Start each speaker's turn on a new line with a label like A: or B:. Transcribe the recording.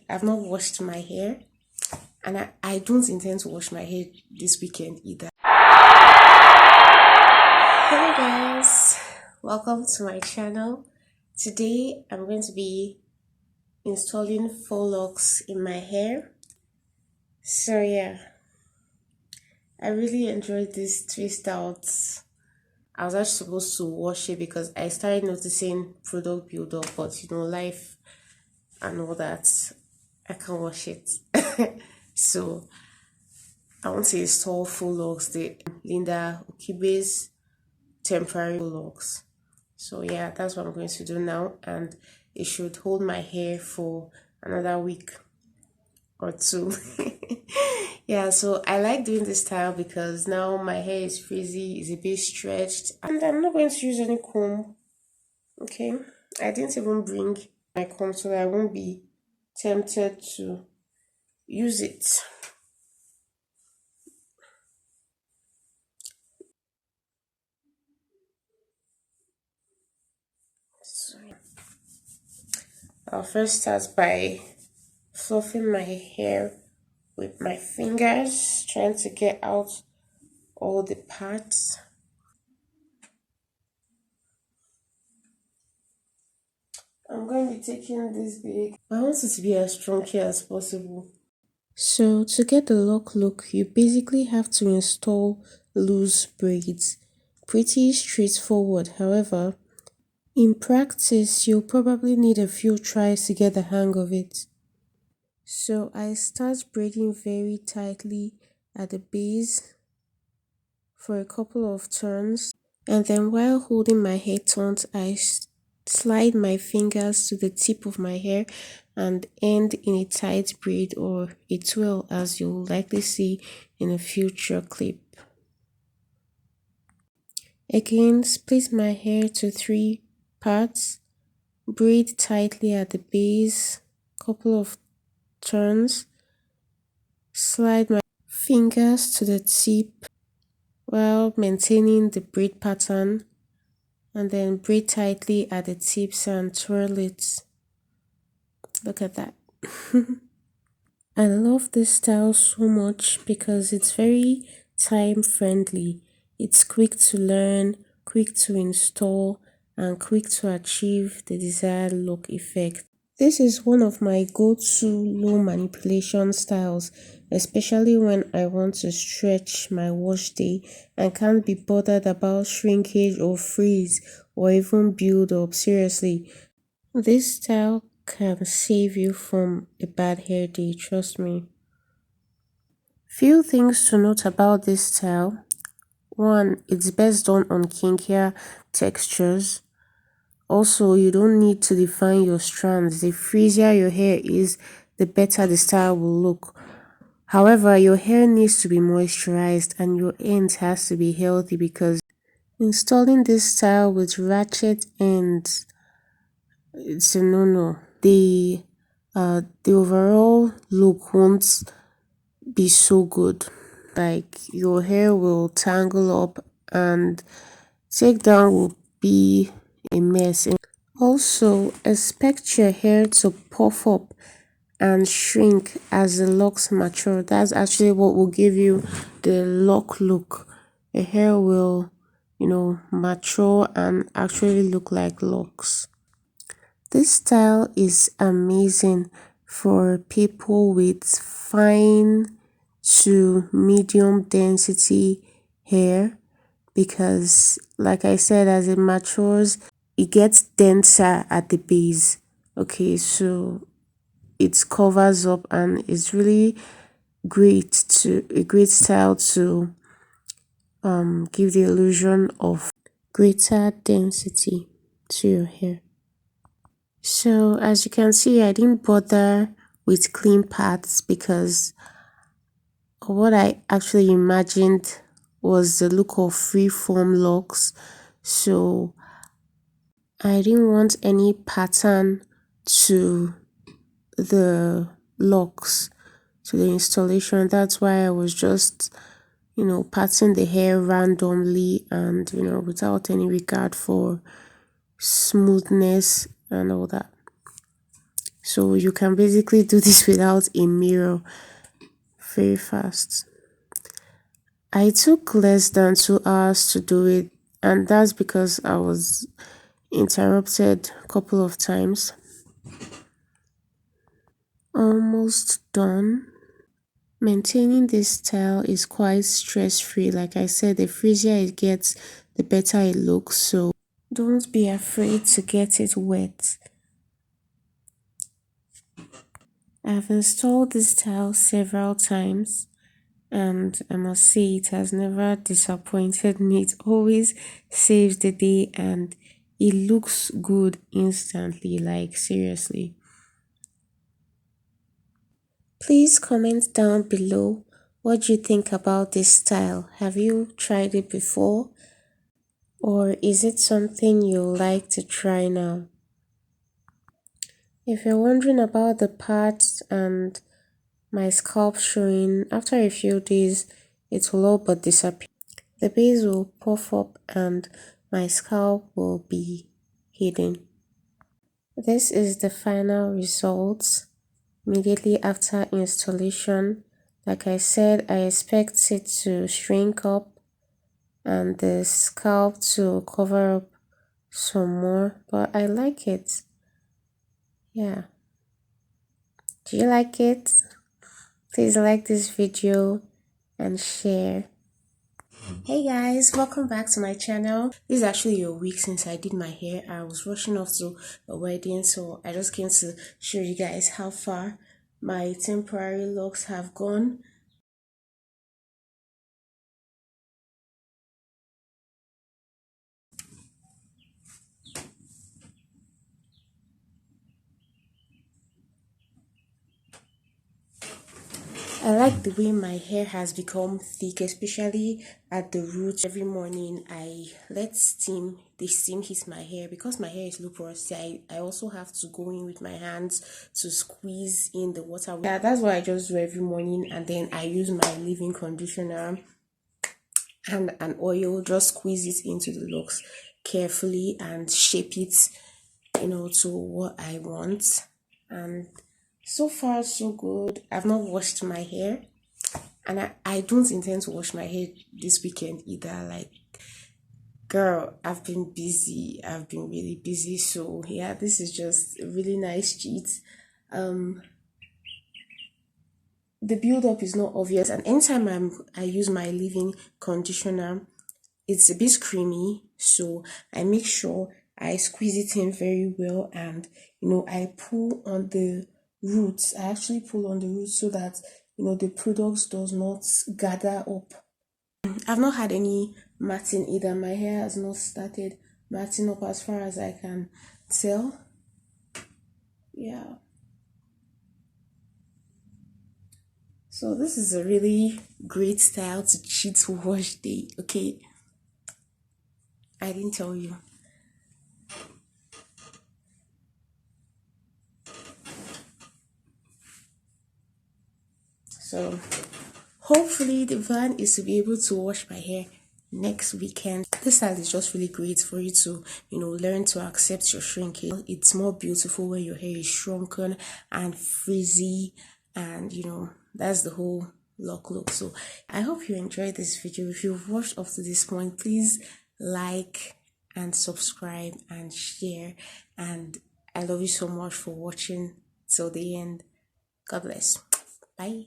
A: I've not washed my hair, and I don't intend to wash my hair this weekend either. Hello guys, welcome to my channel. Today I'm going to be installing faux locks in my hair. So yeah, I really enjoyed this twist out. I was actually supposed to wash it because I started noticing product buildup, but life and all that, I can't wash it. So I want to install full locks, the Linda Okibe's temporary full locks. So yeah, that's what I'm going to do now, and it should hold my hair for another week or two. Yeah, so I like doing this style because now my hair is frizzy, is a bit stretched, and I'm not going to use any comb. Okay, I didn't even bring my comb so that I won't be tempted to use it. So I'll first start by fluffing my hair with my fingers, trying to get out all the parts. I'm going to be taking this big. I want it to be as chunky as possible. So to get the lock look, you basically have to install loose braids. Pretty straightforward, however, in practice you'll probably need a few tries to get the hang of it. So I start braiding very tightly at the base for a couple of turns, and then while holding my hair taut, I slide my fingers to the tip of my hair and end in a tight braid or a twirl, as you'll likely see in a future clip. Again, split my hair to 3 parts, braid tightly at the base, couple of turns, slide my fingers to the tip while maintaining the braid pattern, and then braid tightly at the tips and twirl it. Look at that. I love this style so much because it's very time friendly. It's quick to learn, quick to install, and quick to achieve the desired look effect. This is one of my go-to low manipulation styles, especially when I want to stretch my wash day and can't be bothered about shrinkage or freeze or even build up. Seriously, this style can save you from a bad hair day, trust me. Few things to note about this style. 1. It's best done on kinkier textures. Also, you don't need to define your strands. The frizzier your hair is, the better the style will look. However, your hair needs to be moisturized and your ends has to be healthy, because installing this style with ratchet ends, it's a no-no. The overall look won't be so good. Like, your hair will tangle up and take down will be a mess. Also, expect your hair to puff up and shrink as the locks mature. That's actually what will give you the lock look. The hair will, mature and actually look like locks. This style is amazing for people with fine to medium density hair because, like I said, as it matures, it gets denser at the base. Okay, so it covers up and it's really a great style to give the illusion of greater density to your hair. So as you can see, I didn't bother with clean parts because what I actually imagined was the look of free-form locks. So I didn't want any pattern to the locks, to the installation. That's why I was just parting the hair randomly and without any regard for smoothness and all that. So you can basically do this without a mirror very fast. I took less than 2 hours to do it, and that's because I was interrupted a couple of times. Almost done. Maintaining this style is quite stress-free. Like I said, the frizzier it gets, the better it looks. So don't be afraid to get it wet. I've installed this style several times, and I must say it has never disappointed me. It always saves the day and it looks good instantly, like seriously. Please comment down below what you think about this style. Have you tried it before? Or is it something you like to try now? If you're wondering about the parts and my scalp showing, after a few days it will all but disappear. The base will puff up and my scalp will be hidden. This is the final result immediately after installation. Like I said, I expect it to shrink up and the scalp to cover up some more, but I like it. Yeah. Do you like it? Please like this video and share. Hey guys, welcome back to my channel. This is actually a week since I did my hair. I was rushing off to a wedding, so I just came to show you guys how far my temporary locks have gone. I like the way my hair has become thick, especially at the roots. Every morning I let the steam hit my hair. Because my hair is low porosity, I also have to go in with my hands to squeeze in the water. Yeah, that's what I just do every morning, and then I use my leave-in conditioner and an oil, just squeeze it into the locks carefully and shape it, to what I want. And so far so good. I've not washed my hair, and I don't intend to wash my hair this weekend either. Like, girl, I've been busy. I've been really busy. So yeah, this is just a really nice cheat. The build up is not obvious, and anytime I use my leave-in conditioner, it's a bit creamy, so I make sure I squeeze it in very well, and I pull on the roots. I actually pull on the roots so that the products does not gather up. I've not had any matting either. My hair has not started matting up as far as I can tell. Yeah. So this is a really great style to cheat wash day. Okay, I didn't tell you. So hopefully the plan is to be able to wash my hair next weekend. This style is just really great for you to learn to accept your shrinking. It's more beautiful when your hair is shrunken and frizzy, and that's the whole look. So I hope you enjoyed this video. If you've watched up to this point, please like and subscribe and share, and I love you so much for watching till the end. God bless. Bye.